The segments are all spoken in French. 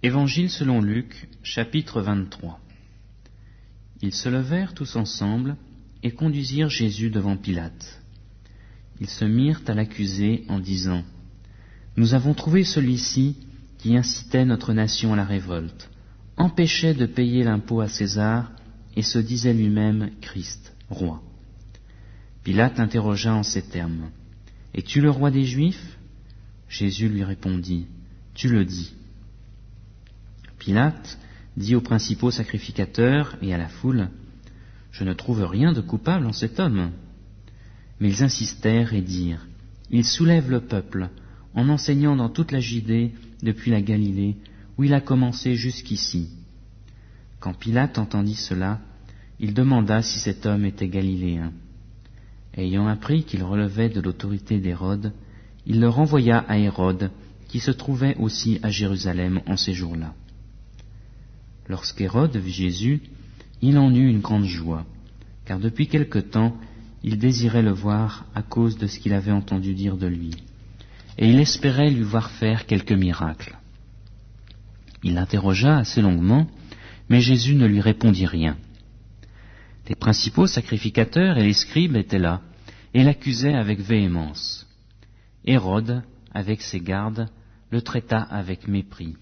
Évangile selon Luc, chapitre 23. Ils se levèrent tous ensemble et conduisirent Jésus devant Pilate. Ils se mirent à l'accuser en disant : « Nous avons trouvé celui-ci qui incitait notre nation à la révolte, empêchait de payer l'impôt à César et se disait lui-même Christ, roi. » Pilate interrogea en ces termes : « Es-tu le roi des Juifs ?» Jésus lui répondit : « Tu le dis. » Pilate dit aux principaux sacrificateurs et à la foule : « Je ne trouve rien de coupable en cet homme. » Mais ils insistèrent et dirent : « Il soulève le peuple en enseignant dans toute la Judée depuis la Galilée, où il a commencé jusqu'ici. » Quand Pilate entendit cela, il demanda si cet homme était galiléen. Ayant appris qu'il relevait de l'autorité d'Hérode, il le renvoya à Hérode, qui se trouvait aussi à Jérusalem en ces jours-là. Lorsqu'Hérode vit Jésus, il en eut une grande joie, car depuis quelque temps il désirait le voir à cause de ce qu'il avait entendu dire de lui, et il espérait lui voir faire quelque miracle. Il l'interrogea assez longuement, mais Jésus ne lui répondit rien. Les principaux sacrificateurs et les scribes étaient là, et l'accusaient avec véhémence. Hérode, avec ses gardes, le traita avec mépris.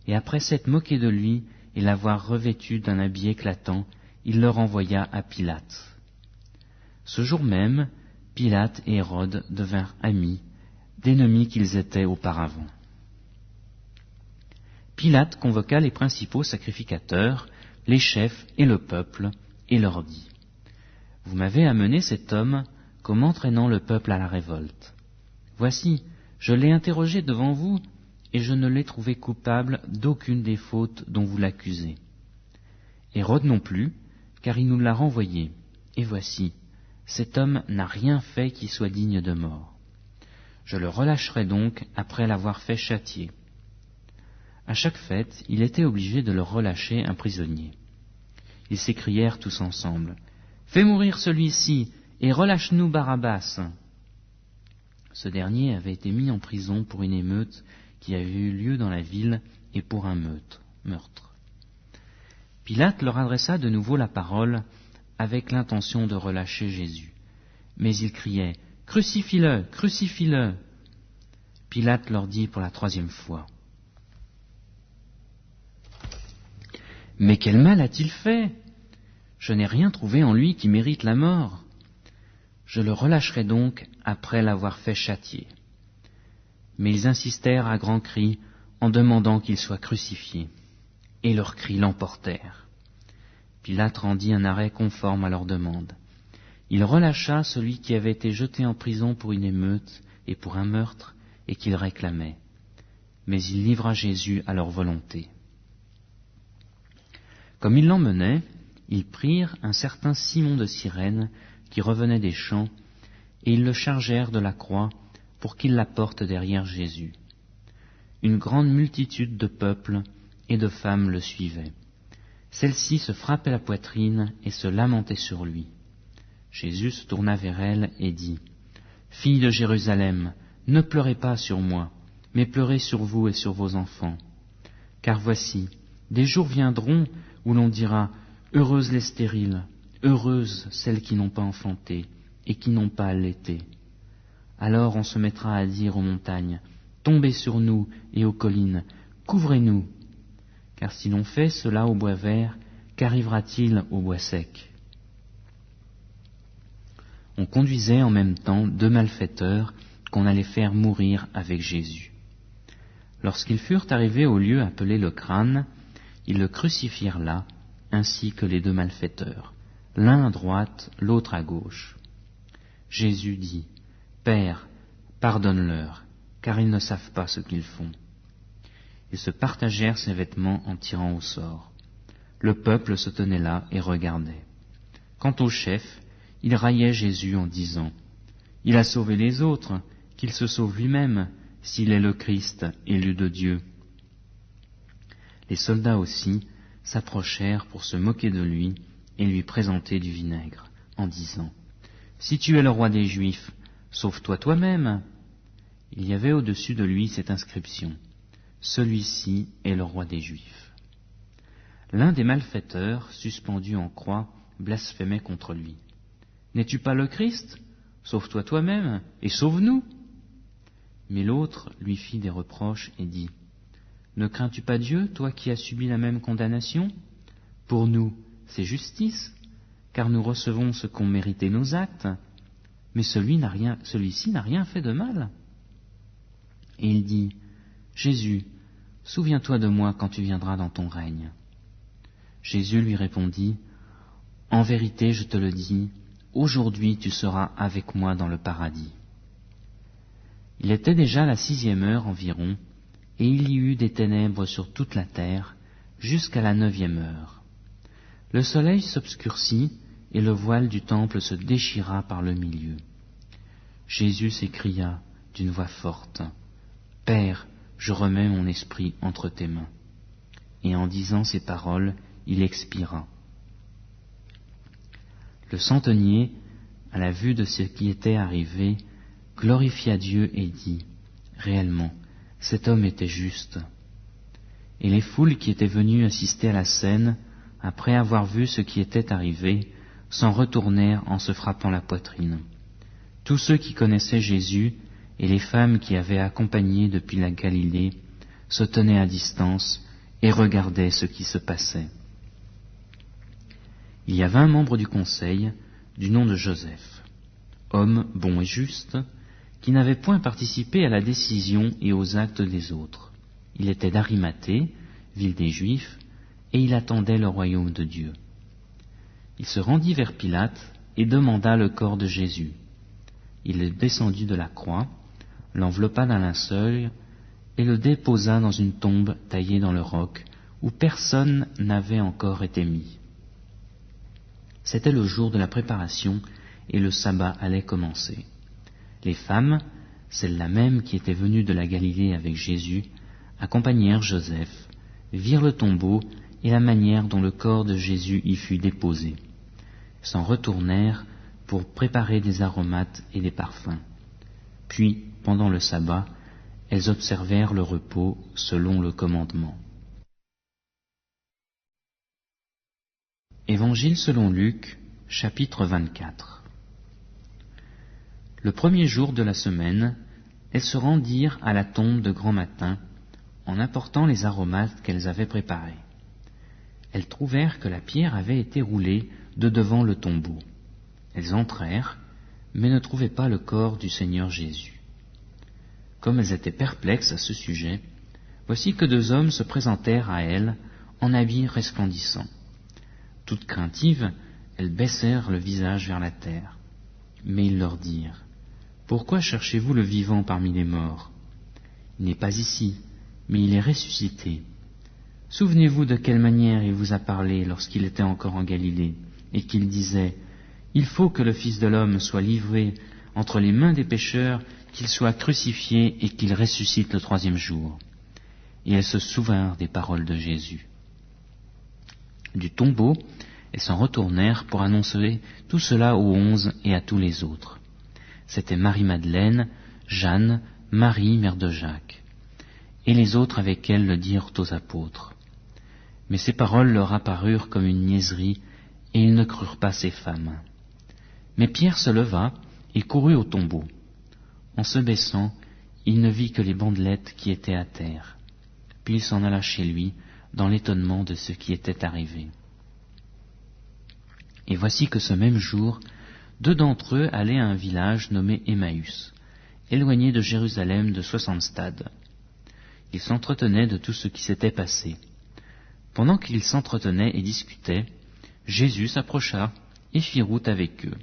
Et après s'être moqué de lui et l'avoir revêtu d'un habit éclatant, il le renvoya à Pilate. Ce jour même, Pilate et Hérode devinrent amis, d'ennemis qu'ils étaient auparavant. Pilate convoqua les principaux sacrificateurs, les chefs et le peuple, et leur dit : « Vous m'avez amené cet homme comme entraînant le peuple à la révolte. Voici, je l'ai interrogé devant vous, et je ne l'ai trouvé coupable d'aucune des fautes dont vous l'accusez. Hérode non plus, car il nous l'a renvoyé. Et voici, cet homme n'a rien fait qui soit digne de mort. Je le relâcherai donc après l'avoir fait châtier. » À chaque fête, il était obligé de leur relâcher un prisonnier. Ils s'écrièrent tous ensemble : « Fais mourir celui-ci et relâche-nous Barabbas. » Ce dernier avait été mis en prison pour une émeute qui avait eu lieu dans la ville et pour un meurtre. Pilate leur adressa de nouveau la parole avec l'intention de relâcher Jésus. Mais ils criaient : « Crucifie-le, crucifie-le » Pilate leur dit pour la 3e fois : « Mais quel mal a-t-il fait ? Je n'ai rien trouvé en lui qui mérite la mort. Je le relâcherai donc après l'avoir fait châtier. » Mais ils insistèrent à grands cris en demandant qu'il soit crucifié, et leurs cris l'emportèrent. Pilate rendit un arrêt conforme à leur demande. Il relâcha celui qui avait été jeté en prison pour une émeute et pour un meurtre et qu'il réclamait. Mais il livra Jésus à leur volonté. Comme ils l'emmenaient, ils prirent un certain Simon de Cyrène qui revenait des champs, et ils le chargèrent de la croix pour qu'il la porte derrière Jésus. Une grande multitude de peuple et de femmes le suivaient. Celles-ci se frappaient la poitrine et se lamentaient sur lui. Jésus se tourna vers elles et dit : « Filles de Jérusalem, ne pleurez pas sur moi, mais pleurez sur vous et sur vos enfants. Car voici, des jours viendront où l'on dira : Heureuses les stériles, heureuses celles qui n'ont pas enfanté et qui n'ont pas allaité. Alors on se mettra à dire aux montagnes : Tombez sur nous, et aux collines : Couvrez-nous. Car si l'on fait cela au bois vert, qu'arrivera-t-il au bois sec ? » On conduisait en même temps 2 malfaiteurs qu'on allait faire mourir avec Jésus. Lorsqu'ils furent arrivés au lieu appelé le Crâne, ils le crucifièrent là, ainsi que les 2 malfaiteurs, l'un à droite, l'autre à gauche. Jésus dit : « Père, pardonne-leur, car ils ne savent pas ce qu'ils font. » Ils se partagèrent ses vêtements en tirant au sort. Le peuple se tenait là et regardait. Quant au chef, il raillait Jésus en disant : « Il a sauvé les autres, qu'il se sauve lui-même, s'il est le Christ, élu de Dieu. » Les soldats aussi s'approchèrent pour se moquer de lui et lui présenter du vinaigre, en disant : « Si tu es le roi des Juifs, sauve-toi toi-même. » Il y avait au-dessus de lui cette inscription : « celui-ci est le roi des Juifs. L'un des malfaiteurs, suspendu en croix, blasphémait contre lui. N'es-tu pas le Christ ? Sauve-toi toi-même et sauve-nous. Mais l'autre lui fit des reproches et dit, ne crains-tu pas Dieu, toi qui as subi la même condamnation ? Pour nous, c'est justice, car nous recevons ce qu'ont mérité nos actes, mais celui-ci n'a rien fait de mal. Et il dit, Jésus, souviens-toi de moi quand tu viendras dans ton règne. Jésus lui répondit, en vérité, je te le dis, aujourd'hui tu seras avec moi dans le paradis. Il était déjà la 6e heure environ, et il y eut des ténèbres sur toute la terre, jusqu'à la 9e heure. Le soleil s'obscurcit, et le voile du temple se déchira par le milieu. Jésus s'écria d'une voix forte, « Père, je remets mon esprit entre tes mains. » Et en disant ces paroles, il expira. Le centenier, à la vue de ce qui était arrivé, glorifia Dieu et dit, « Réellement, cet homme était juste. » Et les foules qui étaient venues assister à la scène, après avoir vu ce qui était arrivé, s'en retournèrent en se frappant la poitrine. Tous ceux qui connaissaient Jésus et les femmes qui avaient accompagné depuis la Galilée se tenaient à distance et regardaient ce qui se passait. Il y avait un membre du conseil, du nom de Joseph, homme bon et juste, qui n'avait point participé à la décision et aux actes des autres. Il était d'Arimathée, ville des Juifs, et il attendait le royaume de Dieu. Il se rendit vers Pilate et demanda le corps de Jésus. Il le descendit de la croix, l'enveloppa d'un linceul et le déposa dans une tombe taillée dans le roc où personne n'avait encore été mis. C'était le jour de la préparation et le sabbat allait commencer. Les femmes, celles-là même qui étaient venues de la Galilée avec Jésus, accompagnèrent Joseph, virent le tombeau et la manière dont le corps de Jésus y fut déposé, s'en retournèrent pour préparer des aromates et des parfums. Puis, pendant le sabbat, elles observèrent le repos selon le commandement. Évangile selon Luc, chapitre 24. Le premier jour de la semaine, elles se rendirent à la tombe de grand matin, en apportant les aromates qu'elles avaient préparés. Elles trouvèrent que la pierre avait été roulée de devant le tombeau. Elles entrèrent, mais ne trouvaient pas le corps du Seigneur Jésus. Comme elles étaient perplexes à ce sujet, voici que 2 hommes se présentèrent à elles en habits resplendissants. Toutes craintives, elles baissèrent le visage vers la terre. Mais ils leur dirent, « Pourquoi cherchez-vous le vivant parmi les morts ? Il n'est pas ici, mais il est ressuscité. Souvenez-vous de quelle manière il vous a parlé lorsqu'il était encore en Galilée, et qu'il disait, « Il faut que le Fils de l'homme soit livré entre les mains des pécheurs, qu'il soit crucifié et qu'il ressuscite le 3e jour. » Et elles se souvinrent des paroles de Jésus. Du tombeau, elles s'en retournèrent pour annoncer tout cela aux 11 et à tous les autres. C'étaient Marie-Madeleine, Jeanne, Marie, mère de Jacques. Et les autres avec elles le dirent aux apôtres. Mais ces paroles leur apparurent comme une niaiserie, et ils ne crurent pas ces femmes. Mais Pierre se leva et courut au tombeau. En se baissant, il ne vit que les bandelettes qui étaient à terre. Puis il s'en alla chez lui, dans l'étonnement de ce qui était arrivé. Et voici que ce même jour, 2 d'entre eux allaient à un village nommé Emmaüs, éloigné de Jérusalem de 60 stades. Ils s'entretenaient de tout ce qui s'était passé. Pendant qu'ils s'entretenaient et discutaient, Jésus s'approcha et fit route avec eux.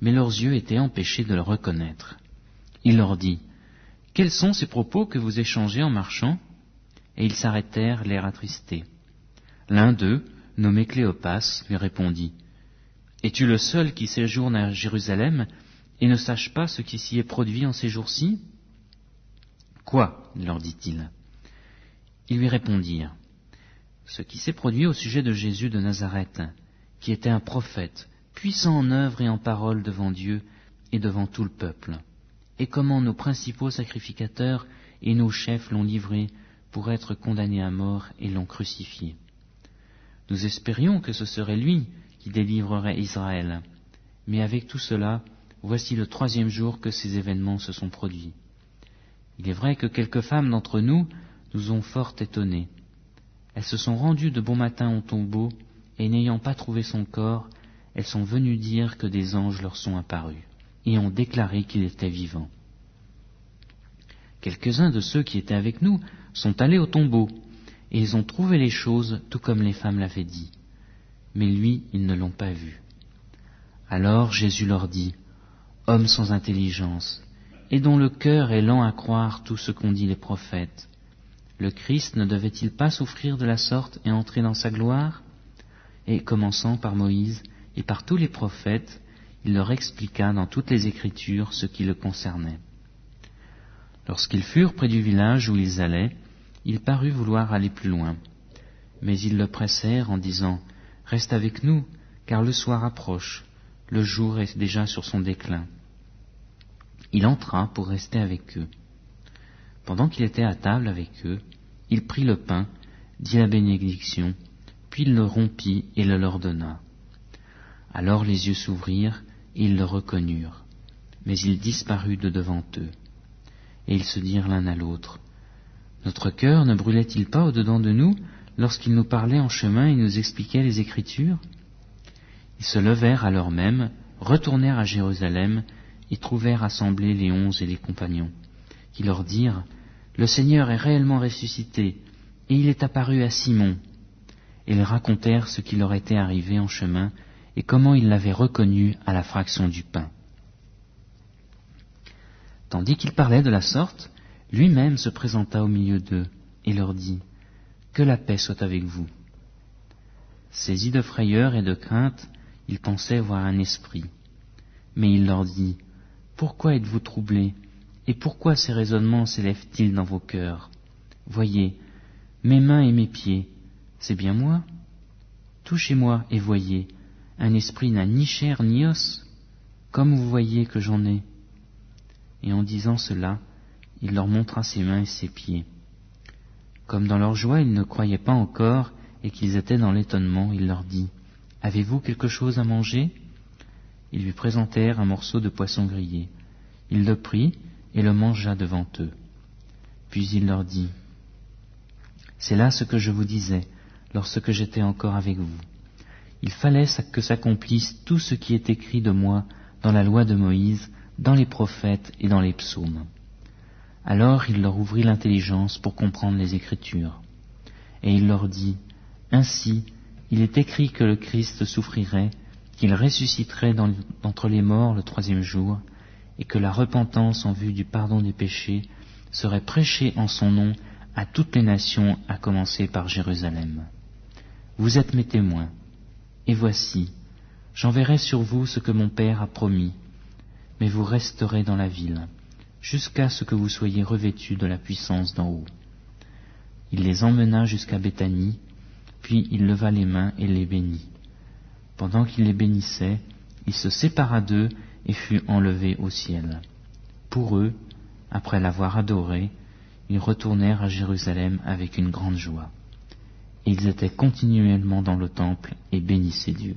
Mais leurs yeux étaient empêchés de le reconnaître. Il leur dit, « Quels sont ces propos que vous échangez en marchant ?» Et ils s'arrêtèrent, l'air attristés. L'un d'eux, nommé Cléopas, lui répondit, « Es-tu le seul qui séjourne à Jérusalem et ne sache pas ce qui s'y est produit en ces jours-ci » « Quoi ?» leur dit-il. Ils lui répondirent, « Ce qui s'est produit au sujet de Jésus de Nazareth, qui était un prophète, puissant en œuvre et en parole devant Dieu et devant tout le peuple, et comment nos principaux sacrificateurs et nos chefs l'ont livré pour être condamné à mort et l'ont crucifié. Nous espérions que ce serait lui qui délivrerait Israël. Mais avec tout cela, voici le 3e jour que ces événements se sont produits. Il est vrai que quelques femmes d'entre nous nous ont fort étonnés. Elles se sont rendues de bon matin au tombeau, et n'ayant pas trouvé son corps, elles sont venues dire que des anges leur sont apparus, et ont déclaré qu'il était vivant. Quelques-uns de ceux qui étaient avec nous sont allés au tombeau, et ils ont trouvé les choses tout comme les femmes l'avaient dit. Mais lui, ils ne l'ont pas vu. Alors Jésus leur dit, « Hommes sans intelligence, et dont le cœur est lent à croire tout ce qu'ont dit les prophètes, le Christ ne devait-il pas souffrir de la sorte et entrer dans sa gloire ?» Et commençant par Moïse et par tous les prophètes, il leur expliqua dans toutes les Écritures ce qui le concernait. Lorsqu'ils furent près du village où ils allaient, il parut vouloir aller plus loin. Mais ils le pressèrent en disant, « Reste avec nous, car le soir approche, le jour est déjà sur son déclin. » Il entra pour rester avec eux. Pendant qu'il était à table avec eux, il prit le pain, dit la bénédiction, puis il le rompit et le leur donna. Alors les yeux s'ouvrirent et ils le reconnurent, mais il disparut de devant eux. Et ils se dirent l'un à l'autre, « Notre cœur ne brûlait-il pas au-dedans de nous lorsqu'il nous parlait en chemin et nous expliquait les Écritures ?» Ils se levèrent à l'heure même, retournèrent à Jérusalem et trouvèrent assemblés les 11 et les compagnons, qui leur dirent, « Le Seigneur est réellement ressuscité, et il est apparu à Simon. » Et ils racontèrent ce qui leur était arrivé en chemin et comment ils l'avaient reconnu à la fraction du pain. Tandis qu'il parlait de la sorte, lui-même se présenta au milieu d'eux et leur dit, « Que la paix soit avec vous. » Saisis de frayeur et de crainte, ils pensaient voir un esprit. Mais il leur dit, « Pourquoi êtes-vous troublés, et pourquoi ces raisonnements s'élèvent-ils dans vos cœurs? Voyez, mes mains et mes pieds, c'est bien moi. Touchez-moi et voyez, un esprit n'a ni chair ni os, comme vous voyez que j'en ai. » Et en disant cela, il leur montra ses mains et ses pieds. Comme dans leur joie ils ne croyaient pas encore et qu'ils étaient dans l'étonnement, il leur dit, « Avez-vous quelque chose à manger ?» Ils lui présentèrent un morceau de poisson grillé. Il le prit et le mangea devant eux. Puis il leur dit, « C'est là ce que je vous disais lorsque j'étais encore avec vous. Il fallait que s'accomplisse tout ce qui est écrit de moi dans la loi de Moïse, dans les prophètes et dans les psaumes. » Alors il leur ouvrit l'intelligence pour comprendre les Écritures. Et il leur dit, « Ainsi, il est écrit que le Christ souffrirait, qu'il ressusciterait d'entre les morts le 3e jour, et que la repentance en vue du pardon des péchés serait prêchée en son nom à toutes les nations, à commencer par Jérusalem. Vous êtes mes témoins, et voici, j'enverrai sur vous ce que mon Père a promis, mais vous resterez dans la ville, jusqu'à ce que vous soyez revêtus de la puissance d'en haut. » Il les emmena jusqu'à Béthanie, puis il leva les mains et les bénit. Pendant qu'il les bénissait, il se sépara d'eux et fut enlevé au ciel. Pour eux, après l'avoir adoré, ils retournèrent à Jérusalem avec une grande joie. Et ils étaient continuellement dans le temple et bénissaient Dieu.